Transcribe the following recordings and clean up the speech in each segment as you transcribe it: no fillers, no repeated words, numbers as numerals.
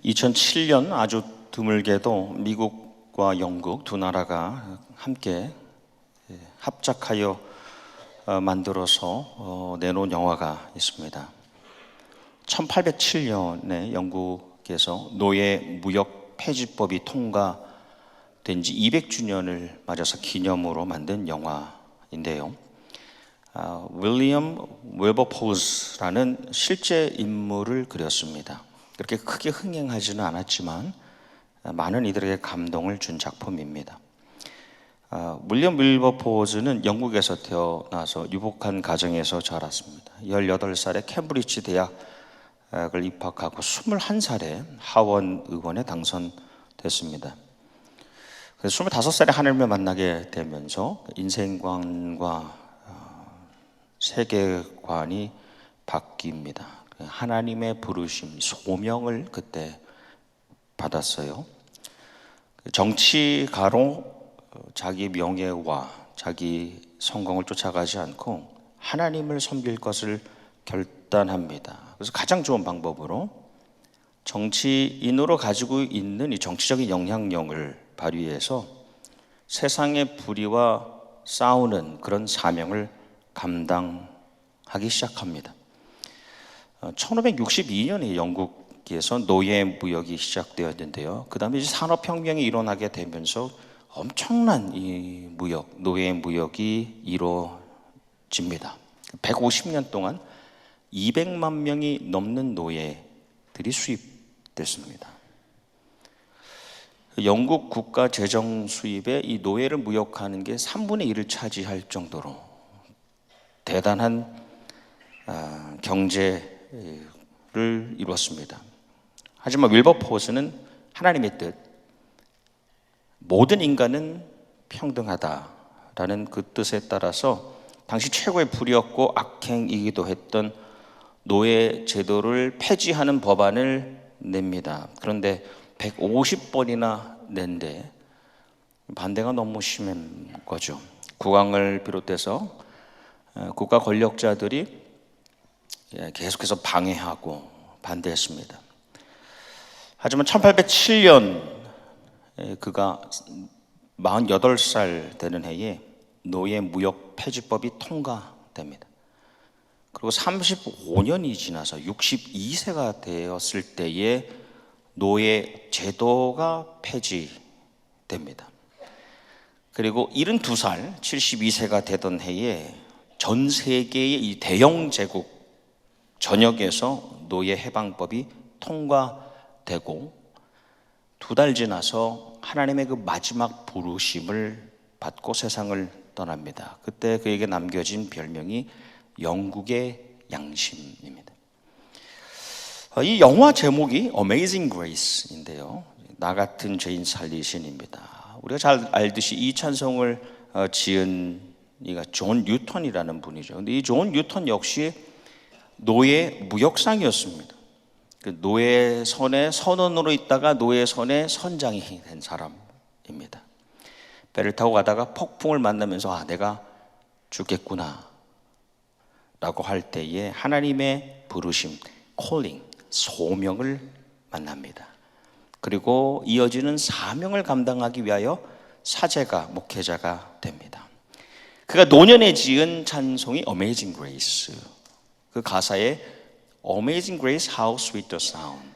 2007년 아주 드물게도 미국과 영국 두 나라가 함께 합작하여 만들어서 내놓은 영화가 있습니다. 1807년에 영국에서 노예 무역 폐지법이 통과된 지 200주년을 맞아서 기념으로 만든 영화인데요. 윌리엄 윌버포즈라는 실제 인물을 그렸습니다. 그렇게 크게 흥행하지는 않았지만 많은 이들에게 감동을 준 작품입니다. 윌리엄 윌버포즈는 영국에서 태어나서 유복한 가정에서 자랐습니다. 18살에 캠브리지 대학을 입학하고 21살에 하원 의원에 당선됐습니다. 그래서 25살에 하나님을 만나게 되면서 인생관과 세계관이 바뀝니다. 하나님의 부르심, 소명을 그때 받았어요. 정치가로 자기 명예와 자기 성공을 쫓아가지 않고 하나님을 섬길 것을 결단합니다. 그래서 가장 좋은 방법으로 정치인으로 가지고 있는 이 정치적인 영향력을 발휘해서 세상의 불의와 싸우는 그런 사명을 감당하기 시작합니다. 1562년에 영국에서 노예 무역이 시작되었는데요. 그 다음에 산업혁명이 일어나게 되면서 엄청난 이 무역, 노예 무역이 이루어집니다. 150년 동안 200만 명이 넘는 노예들이 수입됐습니다. 영국 국가 재정 수입에 이 노예를 무역하는 게 3분의 1을 차지할 정도로 대단한 경제를 이루었습니다. 하지만 윌버포즈는 하나님의 뜻, 모든 인간은 평등하다라는 그 뜻에 따라서 당시 최고의 불이었고 악행이기도 했던 노예 제도를 폐지하는 법안을 냅니다. 그런데 150번이나 낸데 반대가 너무 심한 거죠. 국왕을 비롯해서 국가 권력자들이 계속해서 방해하고 반대했습니다. 하지만 1807년 그가 48살 되는 해에 노예 무역 폐지법이 통과됩니다. 그리고 35년이 지나서 62세가 되었을 때에 노예 제도가 폐지됩니다. 그리고 72살, 72세가 되던 해에 전 세계의 이 대영 제국 전역에서 노예 해방법이 통과되고 2달 지나서 하나님의 그 마지막 부르심을 받고 세상을 떠납니다. 그때 그에게 남겨진 별명이 영국의 양심입니다. 이 영화 제목이 Amazing Grace인데요. 나 같은 죄인 살리신입니다. 우리가 잘 알듯이 이 찬송을 지은 이가 존 뉴턴이라는 분이죠. 근데 이 존 뉴턴 역시 노예 무역상이었습니다. 그 노예선의 선원으로 있다가 노예선의 선장이 된 사람입니다. 배를 타고 가다가 폭풍을 만나면서 내가 죽겠구나 라고 할 때에 하나님의 부르심, calling, 소명을 만납니다. 그리고 이어지는 사명을 감당하기 위하여 사제가, 목회자가 됩니다. 그가 노년에 지은 찬송이 Amazing Grace. 그 가사에 Amazing Grace, how sweet the sound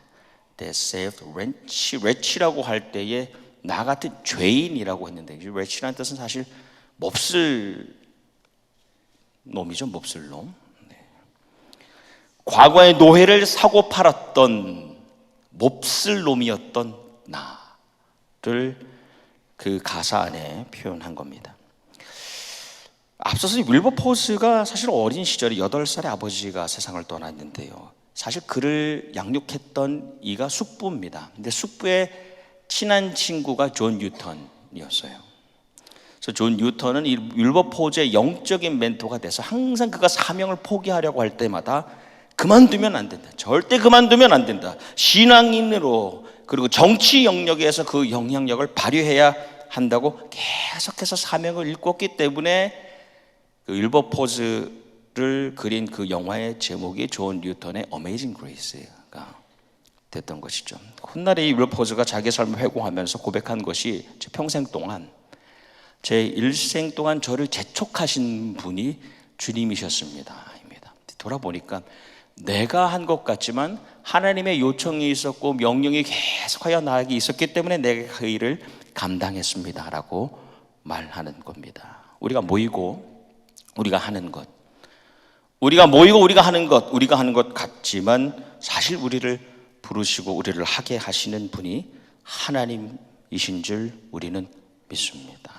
that saved wretch라고 할 때에 나 같은 죄인이라고 했는데 wretch라는 뜻은 사실 몹쓸 놈이죠. 몹쓸 놈. 과거의 노예를 사고 팔았던 몹쓸 놈이었던 나를 그 가사 안에 표현한 겁니다. 앞서서 윌버포즈가 사실 어린 시절에 8살의 아버지가 세상을 떠났는데요. 사실 그를 양육했던 이가 숙부입니다. 근데 숙부의 친한 친구가 존 뉴턴이었어요. 그래서 존 뉴턴은 이 윌버포즈의 영적인 멘토가 돼서 항상 그가 사명을 포기하려고 할 때마다 그만두면 안 된다. 절대 그만두면 안 된다. 신앙인으로 그리고 정치 영역에서 그 영향력을 발휘해야 한다고 계속해서 사명을 일궜기 때문에 그 윌버포즈를 그린 그 영화의 제목이 존 뉴턴의 Amazing Grace가 됐던 것이죠. 훗날에 윌버포스가 자기 삶을 회고하면서 고백한 것이 제 평생 동안, 제 일생 동안 저를 재촉하신 분이 주님이셨습니다. 돌아보니까 내가 한 것 같지만 하나님의 요청이 있었고 명령이 계속하여 나에게 있었기 때문에 내가 그 일을 감당했습니다 라고 말하는 겁니다. 우리가 모이고 우리가 하는 것, 우리가 모이고 우리가 하는 것 같지만 사실 우리를 부르시고 우리를 하게 하시는 분이 하나님이신 줄 우리는 믿습니다.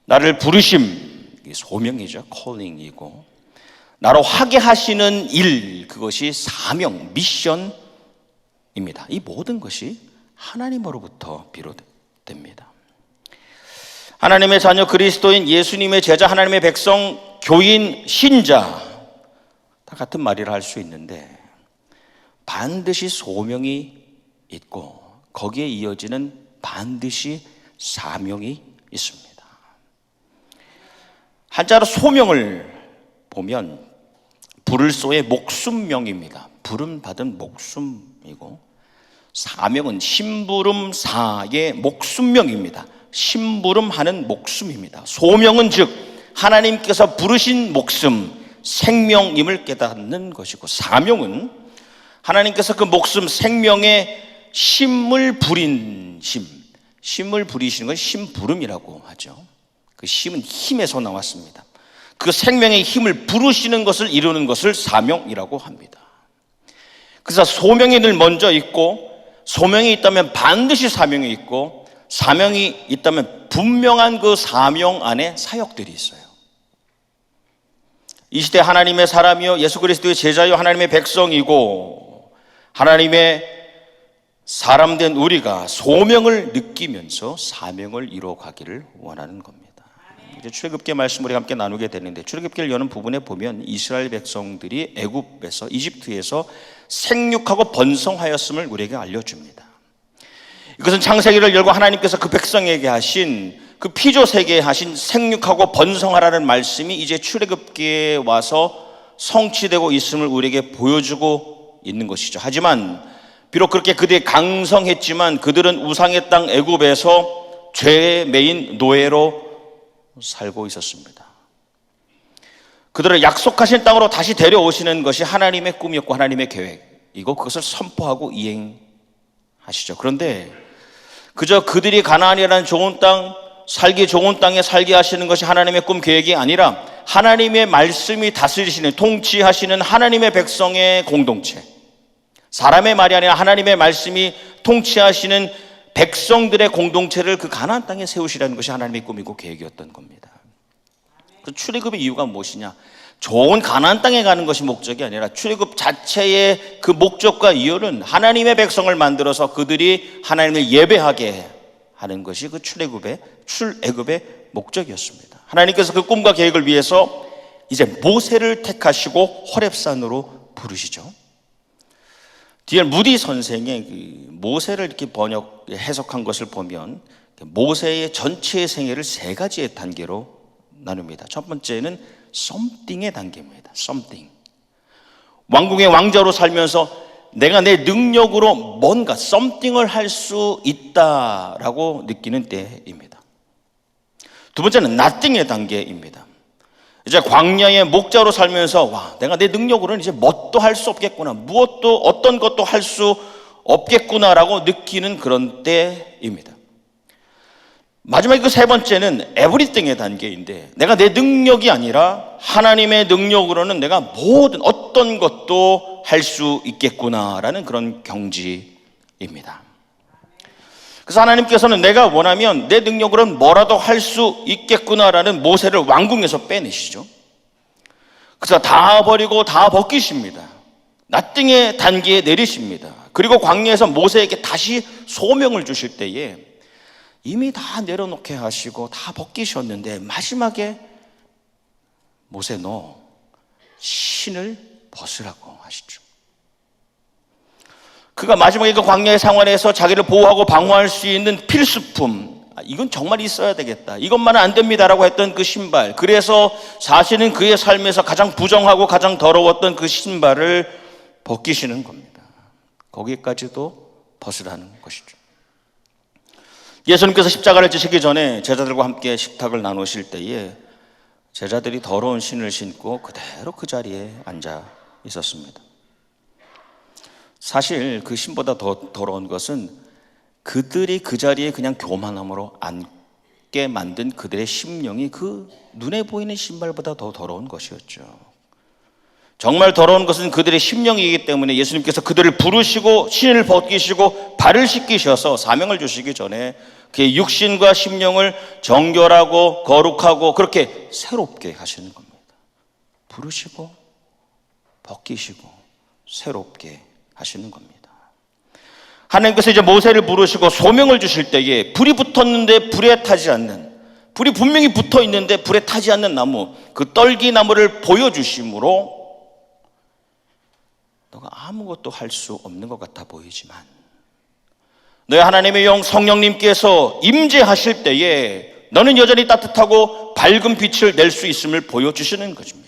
나를 부르심, 소명이죠. calling이고, 나로 하게 하시는 일, 그것이 사명, 미션입니다. 이 모든 것이 하나님으로부터 비롯됩니다. 하나님의 자녀, 그리스도인, 예수님의 제자, 하나님의 백성, 교인, 신자, 다 같은 말이라 할 수 있는데 반드시 소명이 있고 거기에 이어지는 반드시 사명이 있습니다. 한자로 소명을 보면 불을소의 목숨명입니다. 부름 받은 목숨이고, 사명은 심부름사의 목숨명입니다. 심부름하는 목숨입니다. 소명은 즉 하나님께서 부르신 목숨, 생명임을 깨닫는 것이고, 사명은 하나님께서 그 목숨, 생명에 심을 부린 심을 부리시는 건 심부름이라고 하죠. 그 심은 힘에서 나왔습니다. 그 생명의 힘을 부르시는 것을 이루는 것을 사명이라고 합니다. 그래서 소명이 늘 먼저 있고, 소명이 있다면 반드시 사명이 있고, 사명이 있다면 분명한 그 사명 안에 사역들이 있어요. 이 시대 하나님의 사람이요 예수 그리스도의 제자요 하나님의 백성이고 하나님의 사람 된 우리가 소명을 느끼면서 사명을 이루어가기를 원하는 겁니다. 이제 출애굽기 말씀을 함께 나누게 되는데, 출애굽기를 여는 부분에 보면 이스라엘 백성들이 애굽에서, 이집트에서 생육하고 번성하였음을 우리에게 알려줍니다. 이것은 창세기를 열고 하나님께서 그 백성에게 하신, 그 피조세계에 하신 생육하고 번성하라는 말씀이 이제 출애굽기에 와서 성취되고 있음을 우리에게 보여주고 있는 것이죠. 하지만 비록 그렇게 그들이 강성했지만 그들은 우상의 땅 애굽에서 죄의 매인 노예로 살고 있었습니다. 그들을 약속하신 땅으로 다시 데려오시는 것이 하나님의 꿈이었고 하나님의 계획이고 그것을 선포하고 이행하시죠. 그런데 그저 그들이 가나안이라는 좋은 땅, 살기 좋은 땅에 살게 하시는 것이 하나님의 꿈 계획이 아니라 하나님의 말씀이 다스리시는, 통치하시는 하나님의 백성의 공동체, 사람의 말이 아니라 하나님의 말씀이 통치하시는 백성들의 공동체를 그 가나안 땅에 세우시라는 것이 하나님의 꿈이고 계획이었던 겁니다. 그 출애굽의 이유가 무엇이냐? 좋은 가나안 땅에 가는 것이 목적이 아니라 출애굽 자체의 그 목적과 이유는 하나님의 백성을 만들어서 그들이 하나님을 예배하게 하는 것이 그 출애굽의 목적이었습니다. 하나님께서 그 꿈과 계획을 위해서 이제 모세를 택하시고 호렙산으로 부르시죠. 뒤에 무디 선생의 모세를 이렇게 해석한 것을 보면 모세의 전체의 생애를 세 가지의 단계로 나눕니다. 첫 번째는 something의 단계입니다. something. 왕궁의 왕자로 살면서 내가 내 능력으로 뭔가 something을 할 수 있다라고 느끼는 때입니다. 두 번째는 nothing의 단계입니다. 이제 광야의 목자로 살면서 내가 내 능력으로는 이제 뭣도 할 수 없겠구나, 무엇도 어떤 것도 할 수 없겠구나라고 느끼는 그런 때입니다. 마지막 그 세 번째는 everything의 단계인데, 내가 내 능력이 아니라 하나님의 능력으로는 내가 모든 어떤 것도 할 수 있겠구나라는 그런 경지입니다. 그래서 하나님께서는 내가 원하면 내 능력으로는 뭐라도 할 수 있겠구나라는 모세를 왕궁에서 빼내시죠. 그래서 다 버리고 다 벗기십니다. 나띵의 단계에 내리십니다. 그리고 광야에서 모세에게 다시 소명을 주실 때에 이미 다 내려놓게 하시고 다 벗기셨는데 마지막에 모세 너 신을 벗으라고 하시죠. 그가 마지막에 그 광야의 상황에서 자기를 보호하고 방어할 수 있는 필수품, 이건 정말 있어야 되겠다, 이것만은 안 됩니다라고 했던 그 신발, 그래서 사실은 그의 삶에서 가장 부정하고 가장 더러웠던 그 신발을 벗기시는 겁니다. 거기까지도 벗으라는 것이죠. 예수님께서 십자가를 지시기 전에 제자들과 함께 식탁을 나누실 때에 제자들이 더러운 신을 신고 그대로 그 자리에 앉아 있었습니다. 사실 그 신보다 더 더러운 것은 그들이 그 자리에 그냥 교만함으로 앉게 만든 그들의 심령이 그 눈에 보이는 신발보다 더 더러운 것이었죠. 정말 더러운 것은 그들의 심령이기 때문에 예수님께서 그들을 부르시고 신을 벗기시고 발을 씻기셔서 사명을 주시기 전에 그의 육신과 심령을 정결하고 거룩하고 그렇게 새롭게 하시는 겁니다. 부르시고 벗기시고 새롭게 하시는 겁니다. 하나님께서 이제 모세를 부르시고 소명을 주실 때에 불이 붙었는데 불에 타지 않는, 불이 분명히 붙어 있는데 불에 타지 않는 나무, 그 떨기 나무를 보여주심으로 너가 아무것도 할 수 없는 것 같아 보이지만 너희 하나님의 영 성령님께서 임재하실 때에 너는 여전히 따뜻하고 밝은 빛을 낼 수 있음을 보여주시는 것입니다.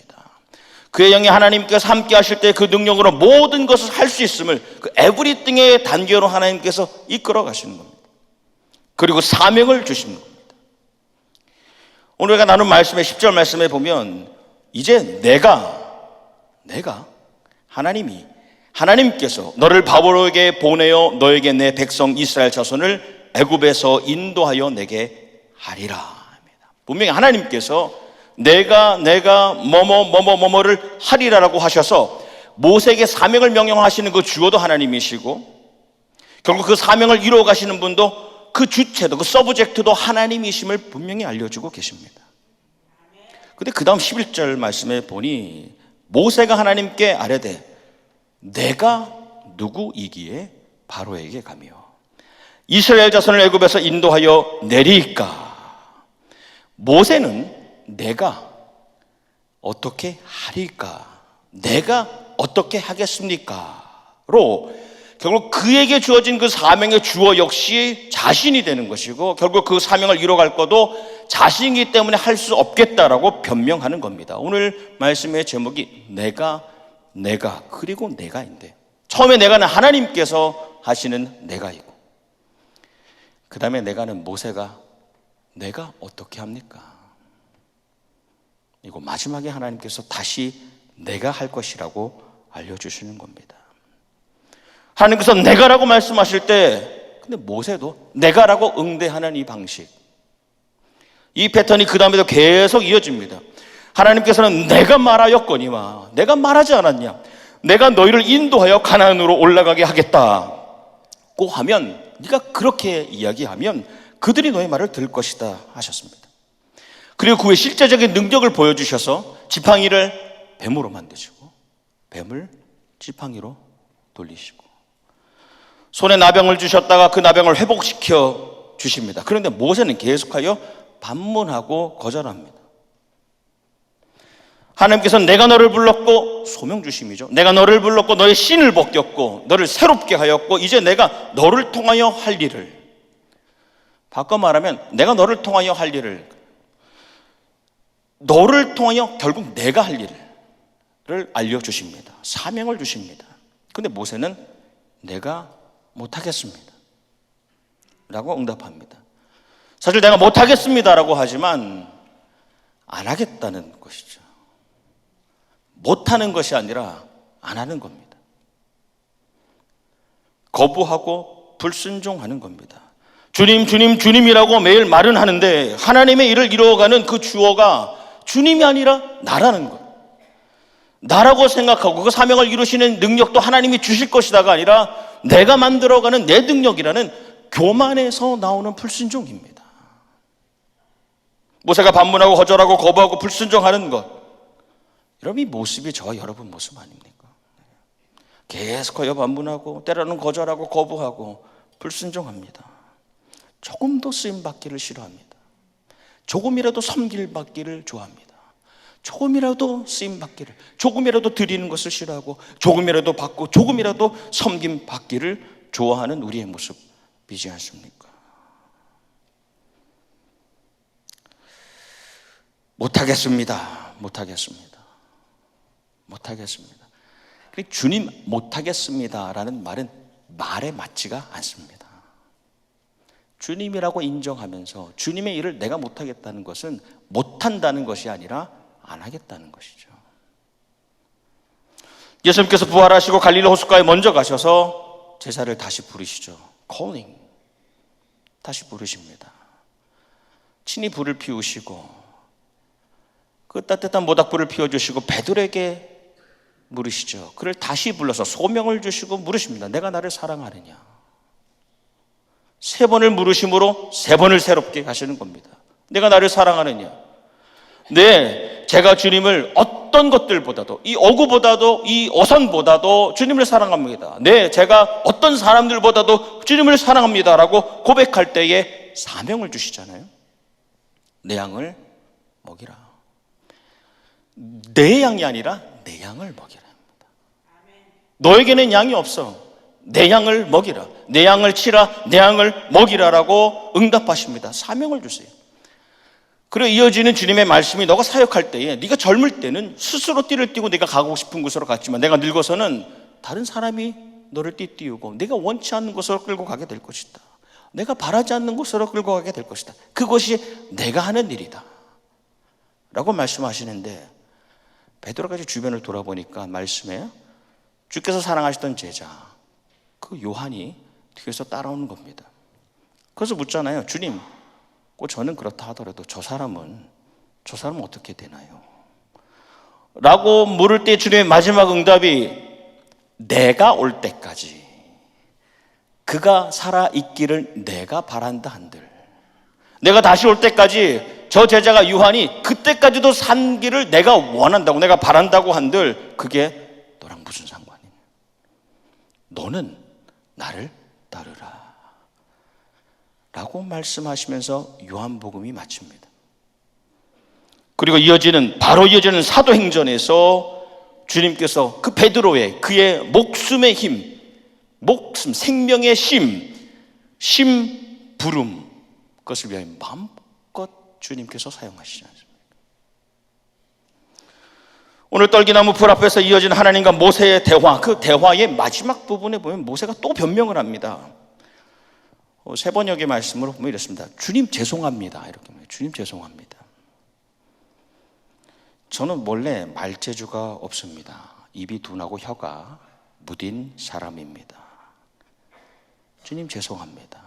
그의 영이 하나님께서 함께 하실 때 그 능력으로 모든 것을 할 수 있음을 그 에브리띵의 단계로 하나님께서 이끌어 가시는 겁니다. 그리고 사명을 주시는 겁니다. 오늘 우리가 나눈 말씀의 10절 말씀에 보면 이제 내가 하나님께서 너를 바로에게 보내어 너에게 내 백성 이스라엘 자손을 애굽에서 인도하여 내게 하리라 합니다. 분명히 하나님께서 내가 뭐뭐를 하리라라고 하셔서 모세에게 사명을 명령하시는 그 주어도 하나님이시고 결국 그 사명을 이루어 가시는 분도 그 주체도 그 서브젝트도 하나님이심을 분명히 알려주고 계십니다. 근데 그 다음 11절 말씀에 보니 모세가 하나님께 아뢰되 내가 누구이기에 바로에게 가며 이스라엘 자손을 애굽에서 인도하여 내리까. 모세는 내가 어떻게 하리까, 내가 어떻게 하겠습니까?로 결국 그에게 주어진 그 사명의 주어 역시 자신이 되는 것이고 결국 그 사명을 이뤄갈 것도 자신이기 때문에 할 수 없겠다라고 변명하는 겁니다. 오늘 말씀의 제목이 내가 그리고 내가인데 처음에 내가는 하나님께서 하시는 내가이고 그 다음에 내가는 모세가 내가 어떻게 합니까? 이거 마지막에 하나님께서 다시 내가 할 것이라고 알려주시는 겁니다. 하나님께서 내가라고 말씀하실 때 근데 모세도 내가라고 응대하는 이 방식, 이 패턴이 그 다음에도 계속 이어집니다. 하나님께서는 내가 말하였거니와 내가 말하지 않았냐, 내가 너희를 인도하여 가나안으로 올라가게 하겠다고 하면 네가 그렇게 이야기하면 그들이 너의 말을 들을 것이다 하셨습니다. 그리고 그 후에 실제적인 능력을 보여주셔서 지팡이를 뱀으로 만드시고 뱀을 지팡이로 돌리시고 손에 나병을 주셨다가 그 나병을 회복시켜 주십니다. 그런데 모세는 계속하여 반문하고 거절합니다. 하나님께서는 내가 너를 불렀고 소명 주심이죠. 내가 너를 불렀고 너의 신을 벗겼고 너를 새롭게 하였고 이제 내가 너를 통하여 할 일을, 바꿔 말하면 내가 너를 통하여 할 일을, 너를 통하여 결국 내가 할 일을 알려주십니다. 사명을 주십니다. 근데 모세는 내가 못하겠습니다 라고 응답합니다. 사실 내가 못하겠습니다 라고 하지만 안 하겠다는 것이죠. 못하는 것이 아니라 안 하는 겁니다. 거부하고 불순종하는 겁니다. 주님이라고 매일 말은 하는데 하나님의 일을 이루어가는 그 주어가 주님이 아니라 나라는 것, 나라고 생각하고 그 사명을 이루시는 능력도 하나님이 주실 것이다가 아니라 내가 만들어가는 내 능력이라는 교만에서 나오는 불순종입니다. 모세가 반문하고 거절하고 거부하고 불순종하는 것, 여러분 이 모습이 저와 여러분 모습 아닙니까? 계속하여 반문하고 때로는 거절하고 거부하고 불순종합니다. 조금도 쓰임받기를 싫어합니다. 조금이라도 섬길받기를 좋아합니다. 조금이라도 쓰임받기를, 조금이라도 드리는 것을 싫어하고 조금이라도 받고 조금이라도 섬김받기를 좋아하는 우리의 모습이지 않습니까? 못하겠습니다. 주님 못하겠습니다라는 말은 말에 맞지가 않습니다. 주님이라고 인정하면서 주님의 일을 내가 못하겠다는 것은 못한다는 것이 아니라 안 하겠다는 것이죠. 예수님께서 부활하시고 갈릴리 호숫가에 먼저 가셔서 제자를 다시 부르시죠. calling. 다시 부르십니다. 친히 불을 피우시고 그 따뜻한 모닥불을 피워주시고 베드로에게 물으시죠. 그를 다시 불러서 소명을 주시고 물으십니다. 내가 나를 사랑하느냐? 3번을 물으심으로 3번을 새롭게 하시는 겁니다. 내가 나를 사랑하느냐? 네, 제가 주님을 어떤 것들보다도, 이 어구보다도, 이 어선보다도 주님을 사랑합니다. 네, 제가 어떤 사람들보다도 주님을 사랑합니다 라고 고백할 때에 사명을 주시잖아요. 내 양을 먹이라. 내 양이 아니라 내 양을 먹이라 합니다. 너에게는 양이 없어. 내 양을 먹이라. 내 양을 치라. 내 양을 먹이라라고 응답하십니다. 사명을 주세요. 그리고 이어지는 주님의 말씀이 너가 사역할 때에 네가 젊을 때는 스스로 띠를 띠고 네가 가고 싶은 곳으로 갔지만 내가 늙어서는 다른 사람이 너를 띠띠우고 내가 원치 않는 곳으로 끌고 가게 될 것이다. 내가 바라지 않는 곳으로 끌고 가게 될 것이다. 그것이 내가 하는 일이다 라고 말씀하시는데 베드로까지 주변을 돌아보니까 말씀에 주께서 사랑하시던 제자 그 요한이 뒤에서 따라오는 겁니다. 그래서 묻잖아요. 주님, 저는 그렇다 하더라도 저 사람은 어떻게 되나요? 라고 물을 때 주님의 마지막 응답이 내가 올 때까지 그가 살아있기를 내가 바란다 한들, 내가 다시 올 때까지 저 제자가 요한이 그때까지도 산 길을 내가 원한다고, 내가 바란다고 한들 그게 너랑 무슨 상관이냐? 너는 나를 따르라 라고 말씀하시면서 요한복음이 마칩니다. 그리고 바로 이어지는 사도행전에서 주님께서 그 베드로의 그의 목숨의 힘, 목숨, 생명의 심부름, 그것을 위하여 마음껏 주님께서 사용하시지 않습니까? 오늘 떨기나무 불 앞에서 이어진 하나님과 모세의 대화, 그 대화의 마지막 부분에 보면 모세가 또 변명을 합니다. 세 번역의 말씀으로 보면 이렇습니다. 주님 죄송합니다. 이렇게 말해요. 주님 죄송합니다. 저는 원래 말재주가 없습니다. 입이 둔하고 혀가 무딘 사람입니다. 주님 죄송합니다.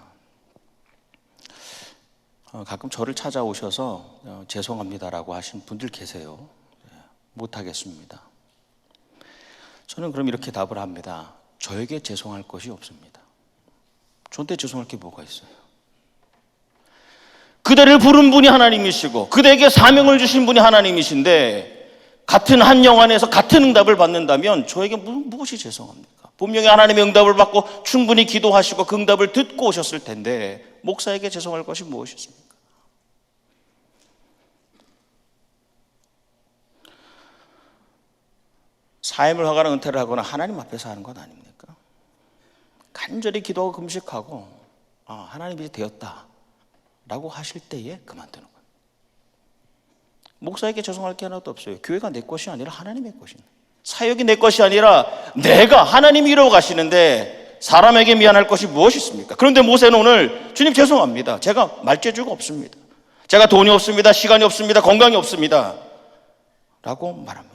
가끔 저를 찾아오셔서 죄송합니다라고 하신 분들 계세요. 못하겠습니다. 저는 그럼 이렇게 답을 합니다. 저에게 죄송할 것이 없습니다. 저한테 죄송할 게 뭐가 있어요? 그대를 부른 분이 하나님이시고 그대에게 사명을 주신 분이 하나님이신데 같은 한 영 안에서 같은 응답을 받는다면 저에게 무엇이 죄송합니까? 분명히 하나님의 응답을 받고 충분히 기도하시고 그 응답을 듣고 오셨을 텐데 목사에게 죄송할 것이 무엇이 있습니까? 사임을 하거나 은퇴를 하거나 하나님 앞에서 하는 것 아닙니까? 간절히 기도하고 금식하고 하나님이 되었다 라고 하실 때에 그만두는 거예요. 목사에게 죄송할 게 하나도 없어요. 교회가 내 것이 아니라 하나님의 것입니다. 사역이 내 것이 아니라 내가 하나님이 이루어 가시는데 사람에게 미안할 것이 무엇이 있습니까? 그런데 모세는 오늘 주님 죄송합니다. 제가 말재주가 없습니다. 제가 돈이 없습니다. 시간이 없습니다. 건강이 없습니다. 라고 말합니다.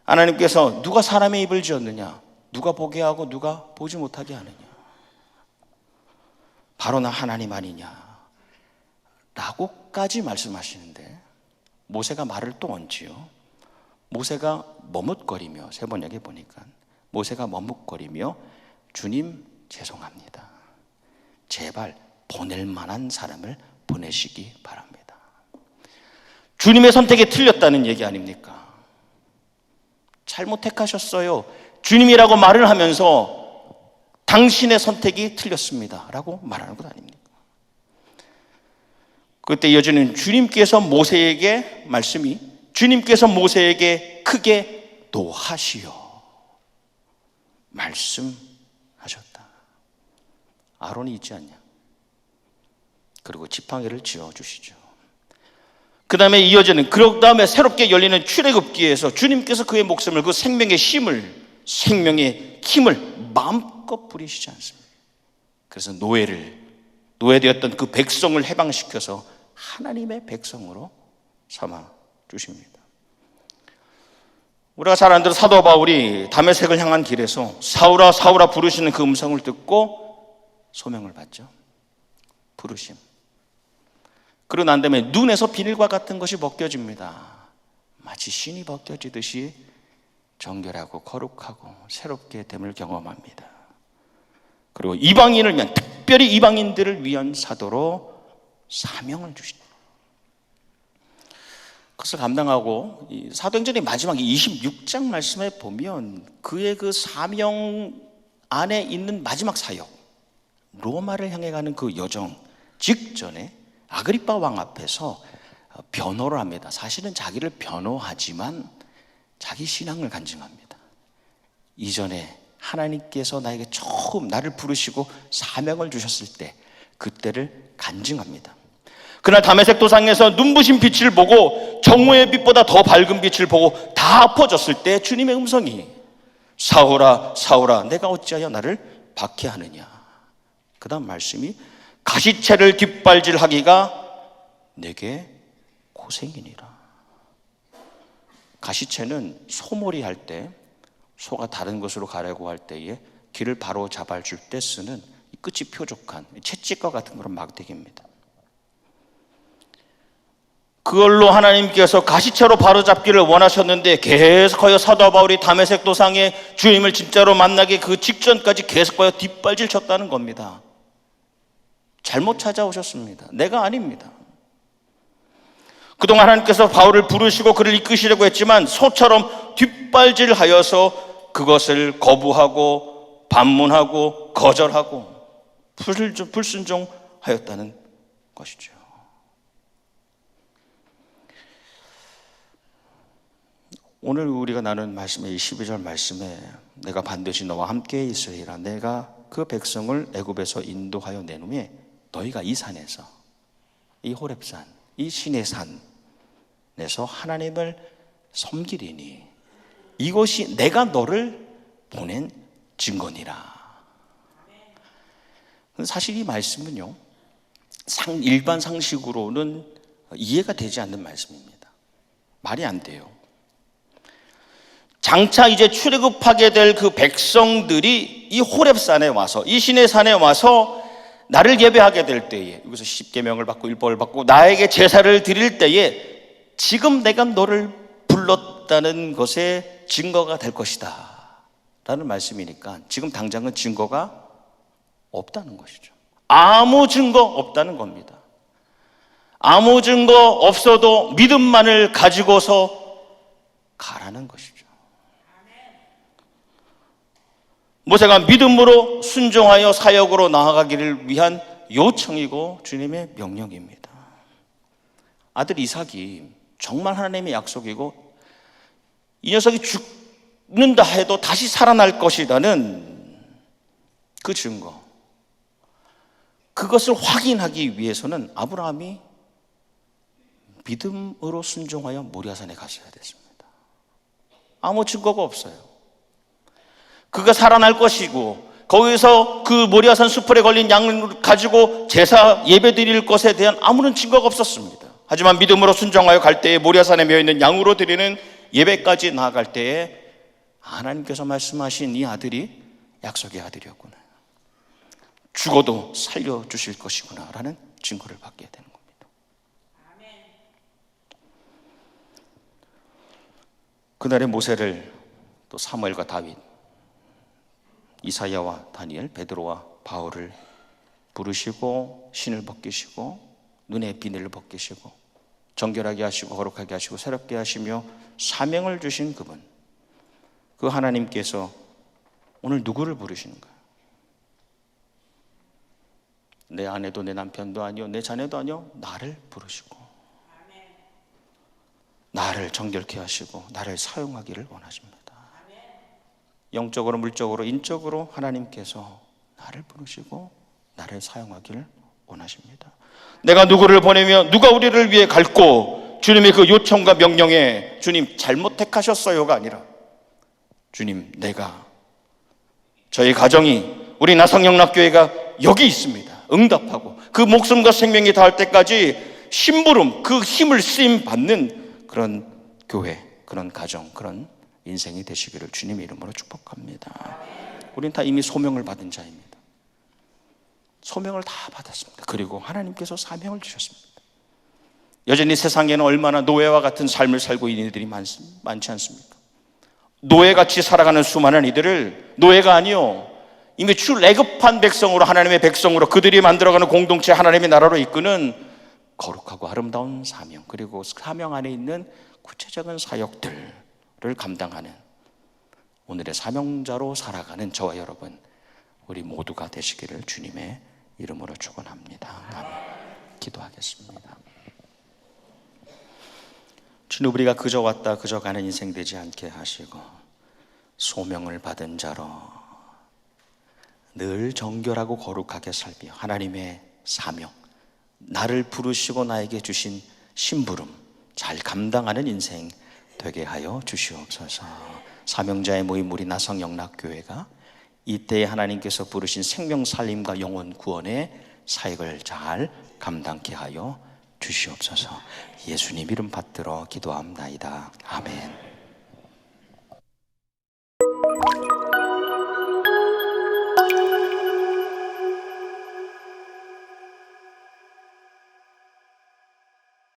하나님께서 누가 사람의 입을 지었느냐? 누가 보게 하고 누가 보지 못하게 하느냐? 바로 나 하나님 아니냐? 라고까지 말씀하시는데 모세가 말을 또 얹지요. 모세가 머뭇거리며, 세 번역에 보니까 모세가 머뭇거리며 주님 죄송합니다. 제발 보낼 만한 사람을 보내시기 바랍니다. 주님의 선택이 틀렸다는 얘기 아닙니까? 잘못 택하셨어요. 주님이라고 말을 하면서 당신의 선택이 틀렸습니다 라고 말하는 것 아닙니까? 그때 이어지는 주님께서 모세에게 크게 노하시어 말씀하셨다. 아론이 있지 않냐? 그리고 지팡이를 쥐어주시죠. 그 다음에 이어지는, 그 다음에 새롭게 열리는 출애굽기에서 주님께서 그의 목숨을, 그 생명의 힘을 생명의 힘을 마음껏 부리시지 않습니다. 그래서 노예되었던 그 백성을 해방시켜서 하나님의 백성으로 삼아 주십니다. 우리가 잘 아는 사도 바울이 다메섹을 향한 길에서 사울아 사울아 부르시는 그 음성을 듣고 소명을 받죠. 부르심. 그러고 난 다음에 눈에서 비늘과 같은 것이 벗겨집니다. 마치 신이 벗겨지듯이 정결하고 거룩하고 새롭게 됨을 경험합니다. 그리고 이방인을 위한, 특별히 이방인들을 위한 사도로 사명을 주십니다. 그것을 감당하고 이 사도행전의 마지막 26장 말씀에 보면 그의 그 사명 안에 있는 마지막 사역, 로마를 향해 가는 그 여정 직전에 아그리빠 왕 앞에서 변호를 합니다. 사실은 자기를 변호하지만 자기 신앙을 간증합니다. 이전에 하나님께서 나에게 처음 나를 부르시고 사명을 주셨을 때 그때를 간증합니다. 그날 다메섹 도상에서 눈부신 빛을 보고 정오의 빛보다 더 밝은 빛을 보고 다 엎어졌을 때 주님의 음성이 사울아 사울아 내가 어찌하여 나를 박해하느냐. 그 다음 말씀이 가시채를 뒷발질하기가 내게 고생이니라. 가시채는 소몰이 할 때, 소가 다른 곳으로 가려고 할 때에 길을 바로 잡아줄 때 쓰는 끝이 뾰족한 채찍과 같은 그런 막대기입니다. 그걸로 하나님께서 가시채로 바로잡기를 원하셨는데 계속하여 사도 바울이 다메섹 도상에 주님을 진짜로 만나기 그 직전까지 계속하여 뒷발질 쳤다는 겁니다. 잘못 찾아오셨습니다. 내가 아닙니다. 그동안 하나님께서 바울을 부르시고 그를 이끄시려고 했지만 소처럼 뒷발질하여서 그것을 거부하고 반문하고 거절하고 불순종하였다는 것이죠. 오늘 우리가 나눈 말씀의 12절 말씀에 내가 반드시 너와 함께 있으리라. 내가 그 백성을 애굽에서 인도하여 낸 후에 너희가 이 산에서, 이 호렙산, 이 신의 산에서 하나님을 섬기리니 이것이 내가 너를 보낸 증거니라. 사실 이 말씀은요, 일반 상식으로는 이해가 되지 않는 말씀입니다. 말이 안 돼요. 장차 이제 출애굽하게 될 그 백성들이 이 호렙산에 와서, 이 신의 산에 와서 나를 예배하게 될 때에, 여기서 십계명을 받고 율법을 받고 나에게 제사를 드릴 때에 지금 내가 너를 불렀다는 것의 증거가 될 것이다 라는 말씀이니까 지금 당장은 증거가 없다는 것이죠. 아무 증거 없다는 겁니다. 아무 증거 없어도 믿음만을 가지고서 가라는 것이죠. 모세가 믿음으로 순종하여 사역으로 나아가기를 위한 요청이고 주님의 명령입니다. 아들 이삭이 정말 하나님의 약속이고 이 녀석이 죽는다 해도 다시 살아날 것이라는 그 증거, 그것을 확인하기 위해서는 아브라함이 믿음으로 순종하여 모리아산에 갔어야 됐습니다. 아무 증거가 없어요. 그가 살아날 것이고 거기서 그 모리아산 수풀에 걸린 양을 가지고 제사 예배 드릴 것에 대한 아무런 증거가 없었습니다. 하지만 믿음으로 순종하여 갈 때에 모리아산에 메어있는 양으로 드리는 예배까지 나아갈 때에 하나님께서 말씀하신 이 아들이 약속의 아들이었구나, 죽어도 살려주실 것이구나 라는 증거를 받게 되는 겁니다. 그날의 모세를 또 사무엘과 다윗, 이사야와 다니엘, 베드로와 바울을 부르시고 신을 벗기시고 눈의 비늘을 벗기시고 정결하게 하시고 거룩하게 하시고 새롭게 하시며 사명을 주신 그분, 그 하나님께서 오늘 누구를 부르시는가요? 내 아내도 내 남편도 아니요 내 자녀도 아니요 나를 부르시고 나를 정결케 하시고 나를 사용하기를 원하십니다. 영적으로, 물적으로, 인적으로 하나님께서 나를 부르시고 나를 사용하기를 원하십니다. 내가 누구를 보내며 누가 우리를 위해 갈고, 주님의 그 요청과 명령에 주님 잘못 택하셨어요가 아니라 주님, 내가, 저희 가정이, 우리 나성영락교회가 여기 있습니다. 응답하고 그 목숨과 생명이 닿을 때까지 심부름, 그 힘을 쓰임 받는 그런 교회, 그런 가정, 그런 인생이 되시기를 주님의 이름으로 축복합니다. 우리는 다 이미 소명을 받은 자입니다. 소명을 다 받았습니다. 그리고 하나님께서 사명을 주셨습니다. 여전히 세상에는 얼마나 노예와 같은 삶을 살고 있는 이들이 많지 않습니까? 노예같이 살아가는 수많은 이들을, 노예가 아니요, 이미 출애굽한 백성으로, 하나님의 백성으로 그들이 만들어가는 공동체, 하나님의 나라로 이끄는 거룩하고 아름다운 사명, 그리고 사명 안에 있는 구체적인 사역들을 감당하는 오늘의 사명자로 살아가는 저와 여러분, 우리 모두가 되시기를 주님의 이름으로 축원합니다. 아멘. 기도하겠습니다. 주님, 우리가 그저 왔다 그저 가는 인생 되지 않게 하시고 소명을 받은 자로 늘 정결하고 거룩하게 살며 하나님의 사명, 나를 부르시고 나에게 주신 심부름 잘 감당하는 인생 되게 하여 주시옵소서. 사명자의 모임 우리 나성영락교회가 이때에 하나님께서 부르신 생명 살림과 영혼 구원의 사역을 잘 감당케 하여 주시옵소서. 예수님 이름 받들어 기도합나이다. 아멘.